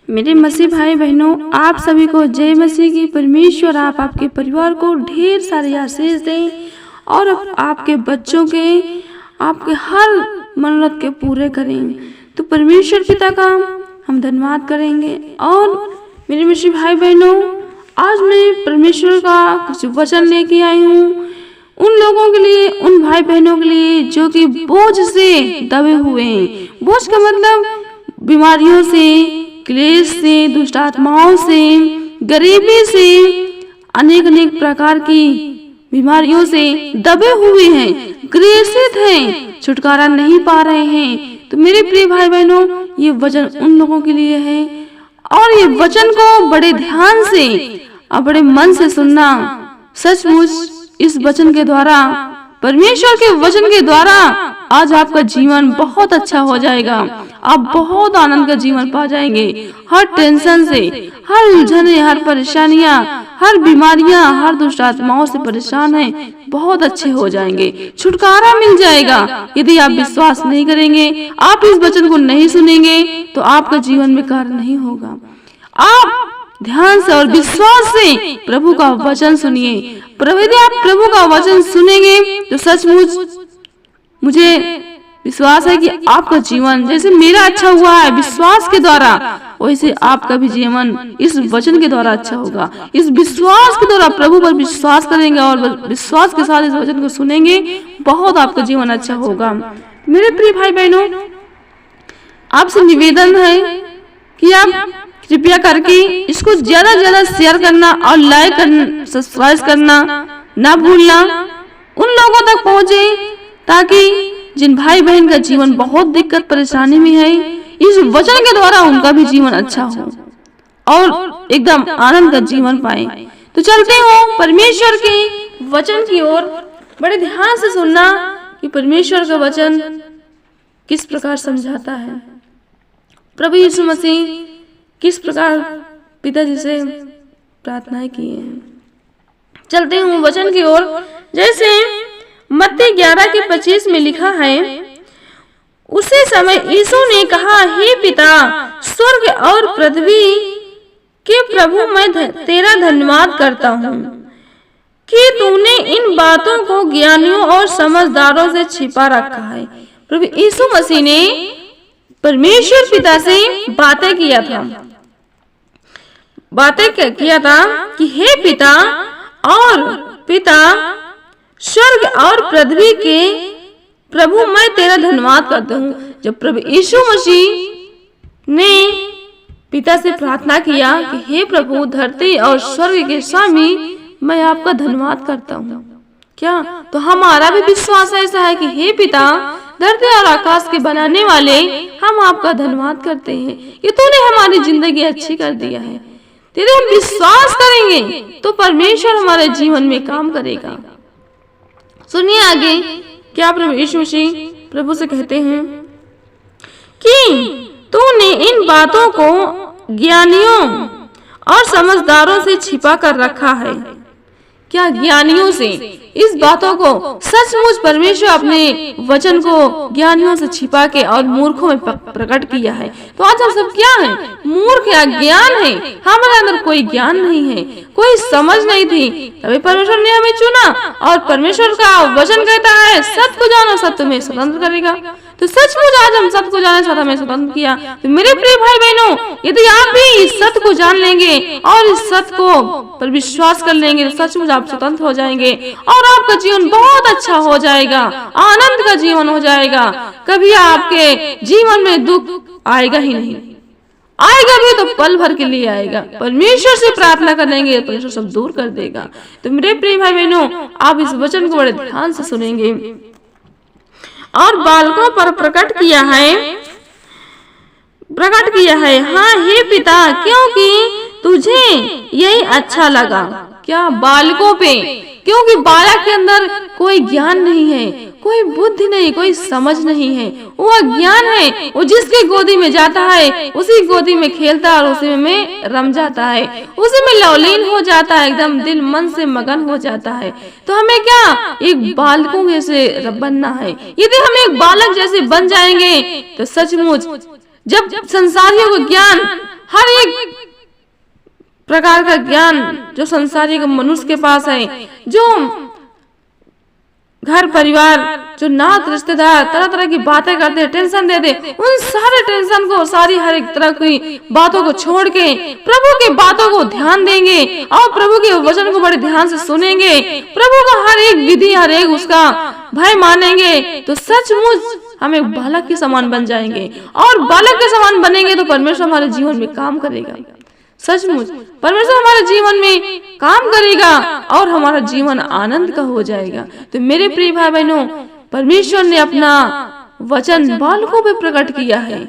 मेरे मसीह भाई बहनों, आप सभी को जय मसीह की। परमेश्वर आप आपके परिवार को ढेर सारी आशीष दें और आपके बच्चों के आपके हर मनोरथ के पूरे करें। तो परमेश्वर पिता का हम धन्यवाद करेंगे। और मेरे मसीह भाई बहनों, आज मैं परमेश्वर का कुछ वचन लेके आई हूँ उन लोगों के लिए, उन भाई बहनों के लिए जो कि बोझ से दबे हुए हैं। बोझ का मतलब बीमारियों से, क्लेश से, दुष्ट आत्माओं से, गरीबी से, अनेक अनेक प्रकार की बीमारियों से दबे हुए हैं, ग्रसित हैं, छुटकारा नहीं पा रहे हैं। तो मेरे प्रिय भाई बहनों, ये वचन उन लोगों के लिए है और ये वचन को बड़े ध्यान से और बड़े मन से सुनना। सचमुच इस वचन के द्वारा, परमेश्वर के वचन के द्वारा आज आपका जीवन बहुत अच्छा हो जाएगा। आप बहुत आनंद का जीवन पा जाएंगे। हर टेंशन से, हर उलझने, हर परेशानियां, हर बीमारियां, हर दुष्ट आत्माओं से परेशान हैं, बहुत अच्छे हो जाएंगे, छुटकारा मिल जाएगा। यदि आप विश्वास नहीं करेंगे, आप इस वचन को नहीं सुनेंगे, तो आपका जीवन में कार्य नहीं होगा। आप ध्यान से और विश्वास से प्रभु का वचन सुनिए। यदि आप प्रभु का वचन सुनेंगे तो सचमुच मुझे विश्वास है कि आपका जीवन जैसे मेरा अच्छा हुआ है विश्वास के द्वारा, वैसे आपका भी जीवन इस वचन के द्वारा अच्छा होगा। इस विश्वास के द्वारा प्रभु पर विश्वास करेंगे और विश्वास के साथ इस वचन को सुनेंगे, बहुत आपका जीवन अच्छा होगा। मेरे प्रिय भाई बहनों, आपसे निवेदन है कि आप कृपया करके इसको ज्यादा ज्यादा शेयर करना और लाइक करना, सब्सक्राइब करना ना भूलना। उन लोगों तक पहुंचे ताकि जिन भाई बहन का जीवन बहुत दिक्कत परेशानी में है, इस वचन के द्वारा उनका भी जीवन अच्छा हो और एकदम आनंद का जीवन पाए। तो चलते हो परमेश्वर के वचन की ओर। बड़े ध्यान से सुनना कि परमेश्वर का वचन किस प्रकार समझाता है। प्रभु यीशु मसीह किस प्रकार पिताजी से प्रार्थनाएं की हैं। चलते हूँ वचन की ओर। जैसे मत्ती 11:25 में लिखा है, उसी समय यीशु ने कहा, हे पिता, स्वर्ग और पृथ्वी के प्रभु, मैं तेरा धन्यवाद करता हूँ कि तूने इन बातों को ज्ञानियों और समझदारों से छिपा रखा है। प्रभु यीशु मसीह ने परमेश्वर पिता से बातें किया था कि हे पिता और पिता, स्वर्ग और पृथ्वी के प्रभु, मैं तेरा धन्यवाद करता हूँ। जब प्रभु यीशु मसीह ने पिता से प्रार्थना किया कि हे प्रभु, धरती और स्वर्ग के स्वामी, मैं आपका धन्यवाद करता हूँ, क्या तो हमारा भी विश्वास ऐसा है कि हे पिता, धरती और आकाश के बनाने वाले, हम आपका धन्यवाद करते हैं कि तूने हमारी जिंदगी अच्छी कर दिया है। यदि हम विश्वास करेंगे तो परमेश्वर हमारे जीवन में काम करेगा। सुनिए आगे क्या प्रभु यीशु मसीह प्रभु से कहते हैं कि तूने इन बातों को ज्ञानियों और समझदारों से छिपा कर रखा है। क्या ज्ञानियों से? इस बातों को सचमुच परमेश्वर अपने वचन को ज्ञानियों से छिपा के और मूर्खों में प्रकट किया है। तो आज हम सब क्या हैं? मूर्ख या ज्ञान है। हमारे अंदर कोई ज्ञान नहीं है, कोई समझ नहीं थी, तभी परमेश्वर ने हमें चुना। और परमेश्वर का वचन कहता है, सत्य को जानो, सत्य तुम्हें स्वतंत्र करेगा। तो सचमुच आज हम सत्य को जाने, सत्य हमें स्वतंत्र किया। तो मेरे प्रिय भाई बहनों, यदि आप भी इस सत्य को जान लेंगे और इस सत्य को पर विश्वास कर लेंगे, तो सचमुच आप स्वतंत्र हो जाएंगे और आपका जीवन बहुत अच्छा हो जाएगा, आनंद का जीवन हो जाएगा। कभी आपके जीवन में दुख आएगा ही नहीं, आएगा भी तो पल भर के लिए आएगा। परमेश्वर से प्रार्थना करेंगे, परमेश्वर सब दूर कर देगा। तो मेरे प्रिय भाई बहनों, आप इस वचन को बड़े ध्यान से सुनेंगे। और बालकों पर प्रकट किया है, हाँ हे पिता, क्योंकि तुझे यही अच्छा लगा। क्या? बालकों पे, क्योंकि बालक के अंदर कोई ज्ञान नहीं है, कोई बुद्धि नहीं, कोई समझ नहीं है। वो अज्ञान है, वो जिसके गोदी में जाता है उसी गोदी में खेलता है और उसी में रम जाता है, उसी में लवलीन हो जाता है, एकदम दिल मन से मगन हो जाता है। तो हमें क्या एक बालकों जैसे बनना है। यदि हम एक बालक जैसे बन जाएंगे तो सचमुच जब संसारियों का ज्ञान, हर एक प्रकार का ज्ञान जो संसारिक मनुष्य के पास है, जो घर परिवार, जो नात रिश्तेदार तरह तरह की बातें करते हैं, टेंशन देते, उन सारे टेंशन को, सारी हर एक तरह की बातों को छोड़ के प्रभु की बातों को ध्यान देंगे और प्रभु के वचन को बड़े ध्यान से सुनेंगे, प्रभु का हर एक विधि, हर एक उसका भय मानेंगे, तो सचमुच हम एक बालक के समान बन जाएंगे। और बालक के समान बनेंगे तो परमेश्वर हमारे जीवन में काम करेगा। सचमुच परमेश्वर हमारे जीवन में काम करेगा और हमारा जीवन आनंद का हो जाएगा। तो मेरे प्रिय भाई बहनों, परमेश्वर ने अपना वचन बालकों पे प्रकट किया है,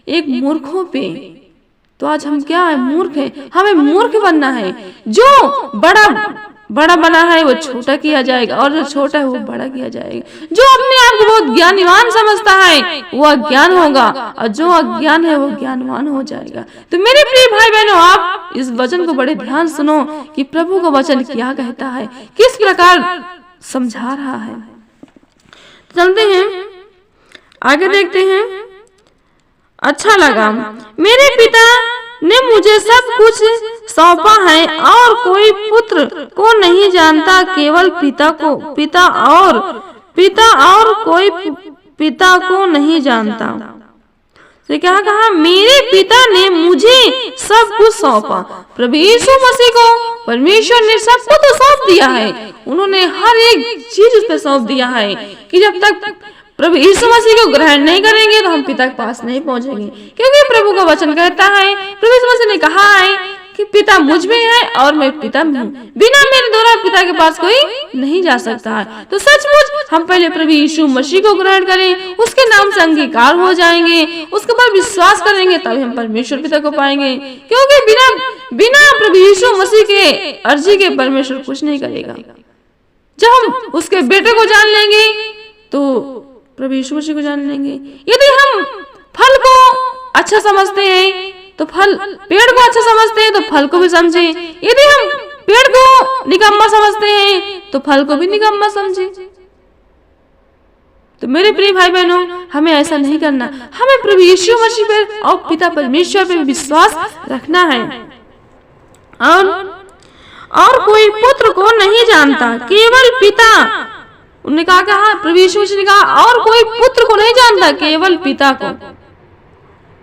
एक मूर्खों पे। तो आज हम क्या है? मूर्ख है। हमें मूर्ख बनना है। जो बड़ा बना है वो छोटा किया जाएगा, और जो छोटा है वो बड़ा किया जाएगा। जो अपने आप को बहुत ज्ञानवान समझता है वो अज्ञान होगा, और जो अज्ञान है वो ज्ञानवान हो जाएगा। तो मेरे प्रिय भाई बहनों, आप इस वचन को बड़े ध्यान सुनो कि प्रभु का वचन क्या कहता है, किस प्रकार समझा रहा है। चलते हैं आगे, देखते हैं। अच्छा लगा, मेरे पिता ने मुझे सब कुछ सौंपा है और कोई पुत्र को नहीं जानता, केवल पिता को, पिता और कोई पिता को नहीं जानता। तो क्या कहा? मेरे पिता ने मुझे सब कुछ सौंपा। प्रभु यीशु मसीह को परमेश्वर ने सब कुछ तो सौंप दिया है। उन्होंने हर एक चीज उस पर सौंप दिया है कि जब तक प्रभु यीशु मसीह को ग्रहण नहीं करेंगे तो हम पिता के पास नहीं पहुंचेंगे। क्योंकि प्रभु का वचन कहता है, प्रभु यीशु मसीह ने कहा है कि पिता मुझ में है और मैं पिता में हूँ, बिना मेरे द्वारा पिता के पास कोई नहीं जा सकता है। तो सचमुच हम पहले प्रभु यीशु मसीह को ग्रहण करें, उसके नाम से अंगीकार हो जाएंगे, उसके ऊपर विश्वास करेंगे, तभी हम परमेश्वर पिता को पाएंगे। क्योंकि बिना प्रभु यीशु मसीह के अर्जी के परमेश्वर कुछ नहीं करेगा। जब हम उसके बेटे को जान लेंगे तो प्रभु यीशु मसीह को जान लेंगे। यदि हम फल को अच्छा समझते हैं तो पेड़ को अच्छा समझते हैं तो फल को भी समझे। यदि हम पेड़ को निकम्मा समझते हैं तो फल को भी निकम्मा समझे। तो मेरे प्रिय भाई बहनों, हमें ऐसा नहीं करना। हमें प्रभु यीशु मसीह पर और पिता परमेश्वर पर विश्वास रखना है। और कोई पुत्र को नहीं जानता, केवल पिता। उन्होंने कहा प्रभु यीशु मसीह ने कहा, और कोई पुत्र को नहीं जानता, केवल पिता को,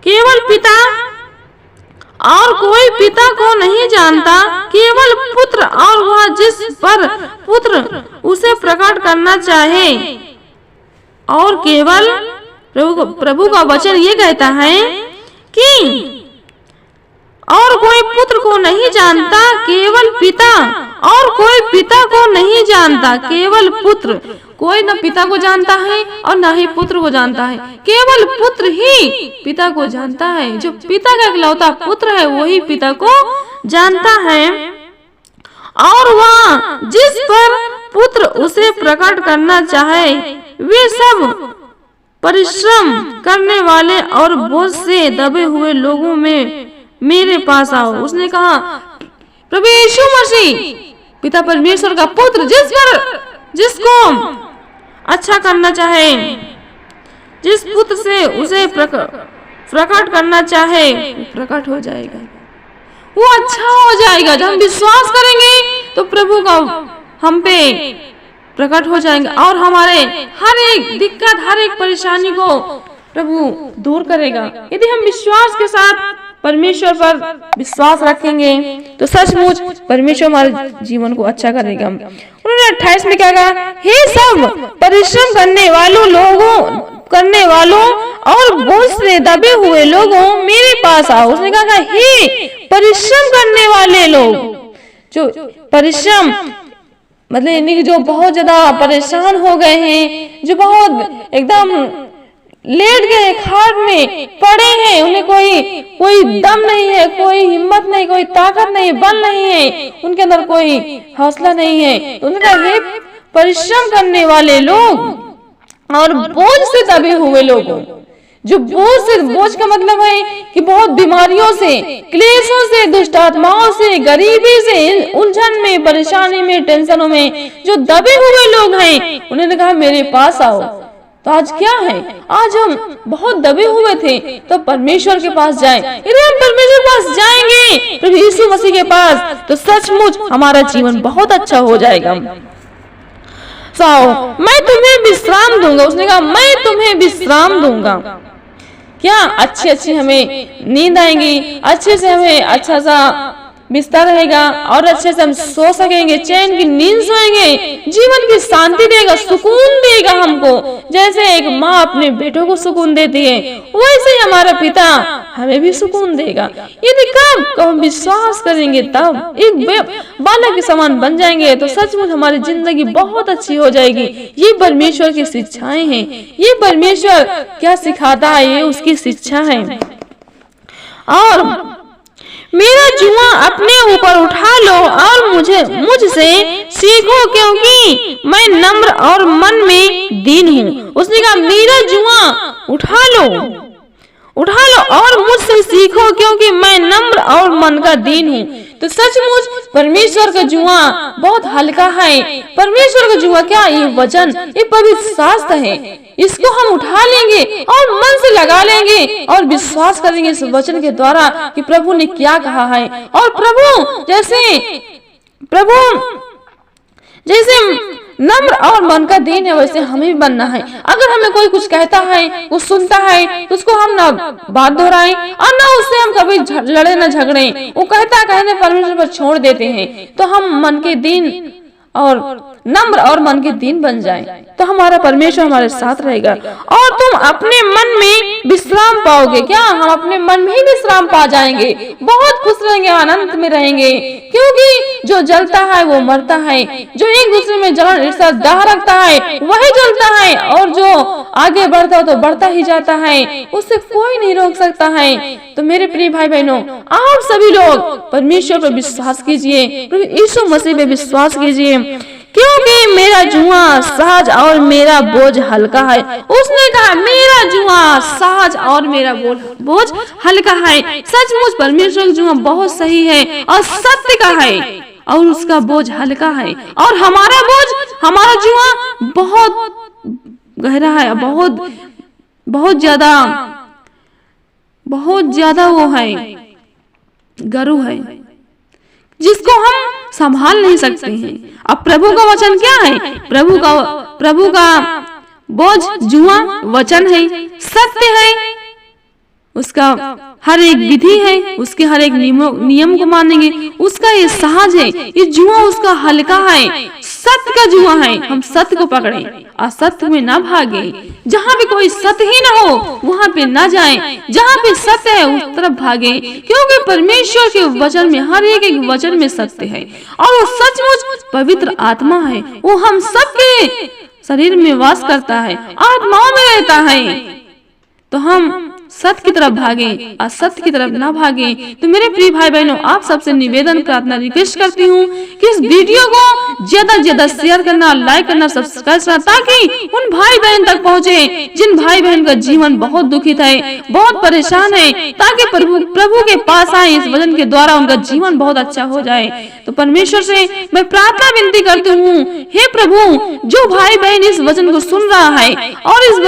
केवल पिता, और कोई पिता को नहीं जानता, केवल पुत्र, और वह जिस पर पुत्र उसे प्रकट करना चाहे। और केवल प्रभु का वचन ये कहता है कि और कोई पुत्र को नहीं जानता, केवल पिता, और कोई पिता को नहीं जानता, केवल पुत्र। कोई न पिता को जानता है और न ही पुत्र को जानता है, केवल पुत्र ही पिता को जानता है। जो पिता का इकलौता पुत्र है वही पिता को जानता है। और वह जिस पर पुत्र उसे प्रकट करना चाहे, वे सब परिश्रम करने वाले और बोझ से दबे हुए लोगों में मेरे पास आओ। उसने कहा प्रभु यीशु मसीह पिता परमेश्वर का पुत्र, जिसको अच्छा करना चाहे, जिस पुत्र से उसे प्रकट करना चाहे, प्रकट हो जाएगा, वो अच्छा हो जाएगा। जब हम विश्वास करेंगे तो प्रभु का हम पे प्रकट हो जाएंगे और हमारे हर एक दिक्कत, हर एक परेशानी को प्रभु दूर करेगा। यदि हम विश्वास के साथ परमेश्वर पर विश्वास रखेंगे तो सचमुच परमेश्वर हमारे जीवन को अच्छा करेगा। उन्होंने 28 में क्या कहा? हे सब परिश्रम करने वालों और बोझ से दबे हुए लोगों, मेरे पास आओ। उसने कहा हे परिश्रम करने वाले लोग, जो परिश्रम मतलब जो बहुत ज्यादा परेशान हो गए हैं, जो बहुत एकदम लेट गए, खाट में पड़े हैं, उन्हें कोई दम नहीं है, कोई हिम्मत नहीं, कोई ताकत नहीं, बल नहीं है, उनके अंदर कोई हौसला नहीं है। तो उन्होंने कहा हे परिश्रम करने वाले लोग और बोझ से दबे हुए लोगों। जो बोझ का मतलब है कि बहुत बीमारियों से, क्लेशों से, दुष्ट आत्माओं से, गरीबी से, उलझन में, परेशानी में, टेंशनों में जो दबे हुए लोग हैं, उन्होंने कहा मेरे पास आओ। तो आज क्या है, आज हम बहुत दबे हुए थे, तो परमेश्वर के पास जाएं। यदि हम परमेश्वर के पास जाएंगे, प्रभु यीशु मसीह के पास, तो सचमुच हमारा जीवन बहुत अच्छा हो जाएगा। मैं तुम्हें विश्राम दूंगा, उसने कहा मैं तुम्हें विश्राम दूंगा। क्या अच्छी हमें नींद आएगी, अच्छे से हमें अच्छा सा बिस्तर रहेगा और अच्छे से हम सो सकेंगे, चैन की नींद सोएंगे, जीवन की शांति देगा, सुकून देगा हमको। जैसे एक माँ अपने बेटों को सुकून देती है, वैसे ही हमारा पिता हमें भी सुकून देगा। यदि कब हम विश्वास करेंगे तब एक बालक के समान बन जाएंगे, तो सचमुच हमारी जिंदगी बहुत अच्छी हो जाएगी। ये परमेश्वर की शिक्षाएं हैं, ये परमेश्वर क्या सिखाता है, ये उसकी शिक्षा है। और मेरा जुआ अपने ऊपर उठा लो और मुझसे सीखो, क्योंकि मैं नम्र और मन में दीन हूँ। उसने कहा मेरा जुआ उठा लो और मुझसे सीखो, क्योंकि मैं नम्र और मन का दीन हूँ। तो सचमुच परमेश्वर का जुआ बहुत हल्का है। परमेश्वर का जुआ क्या, ये वचन, ये पवित्र शास्त्र है, इसको हम उठा लेंगे और मन से लगा लेंगे और विश्वास करेंगे इस वचन के द्वारा कि प्रभु ने क्या कहा है। और प्रभु जैसे नम्र और मन का दीन है, वैसे हमें भी बनना है। अगर हमें कोई कुछ कहता है, कुछ सुनता है, तो उसको हम ना बात दोहराएं और ना उससे हम कभी लड़े ना झगड़े। वो कहने परमेश्वर पर छोड़ देते हैं, तो हम मन के दीन और नम्र और मन के दीन बन जाएं, तो हमारा परमेश्वर हमारे साथ रहेगा और तुम अपने मन में विश्राम पाओगे। क्या हम अपने मन में ही विश्राम पा जाएंगे, बहुत खुश रहेंगे, आनंद में रहेंगे। क्योंकि जो जलता है वो मरता है, जो एक दूसरे में जलन ईर्ष्या दाह रखता है वही जलता है, और जो आगे बढ़ता है तो बढ़ता ही जाता है, उससे कोई नहीं रोक सकता है। तो मेरे प्रिय भाई बहनों, आप सभी लोग परमेश्वर पर विश्वास कीजिए, यीशु मसीह पे विश्वास कीजिए, क्योंकि मेरा जुआ सहज और मेरा बोझ हल्का है। उसने कहा मेरा जुआ सहज और मेरा बोझ हल्का है। सचमुच परमेश्वर का जुआ बहुत सही है और सत्य का है, और उसका बोझ हल्का है। और हमारा बोझ, हमारा जुआ बहुत गहरा है, बहुत ज्यादा वो है, गरू है, जिसको हम संभाल नहीं सकते हैं। अब प्रभु का वचन क्या है, प्रभु का बोझ जुआ वचन है, सत्य है, उसका हर एक विधि है, उसके हर एक नियम को मानेंगे, उसका ये सहज है, ये जुआ उसका हल्का है, सत्य का जुआ है। हम सत्य को पकड़े, असत्य में ना भागे। जहाँ पे कोई सत्य ही ना हो वहाँ पे ना जाए, जहाँ पे सत्य है उस तरफ भागे, क्योंकि परमेश्वर के वचन में, हर एक वचन में सत्य है, और वो सचमुच पवित्र आत्मा है, वो हम सबके शरीर में वास करता है, आत्माओं में रहता है। तो हम सत्य की तरफ भागे, असत्य की तरफ ना भागे। तो मेरे प्रिय भाई बहनों, आप सबसे निवेदन प्रार्थना रिक्वेस्ट करती हूँ कि इस वीडियो को ज्यादा से ज्यादा शेयर करना, लाइक करना, सब्सक्राइब करना, ताकि उन भाई बहन तक पहुँचे जिन भाई बहन का जीवन बहुत दुखित है, बहुत परेशान है, ताकि प्रभु के पास आए, इस वचन के द्वारा उनका जीवन बहुत अच्छा हो जाए। तो परमेश्वर से मैं प्रार्थना विनती करती हूँ, हे प्रभु, जो भाई बहन इस वचन को सुन रहा है और इस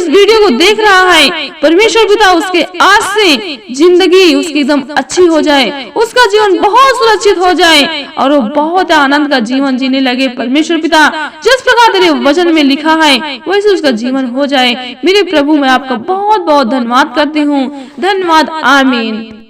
वीडियो को देख रहा है, परमेश्वर पिता उसके आज से जिंदगी उसकी एकदम अच्छी हो जाए, उसका जीवन बहुत सुरक्षित हो जाए और वो बहुत आनंद का जीवन जीने लगे। परमेश्वर पिता, जिस प्रकार तेरे वचन में लिखा है वैसे उसका जीवन हो जाए। मेरे प्रभु, मैं आपका बहुत बहुत धन्यवाद करती हूँ। धन्यवाद। आमीन।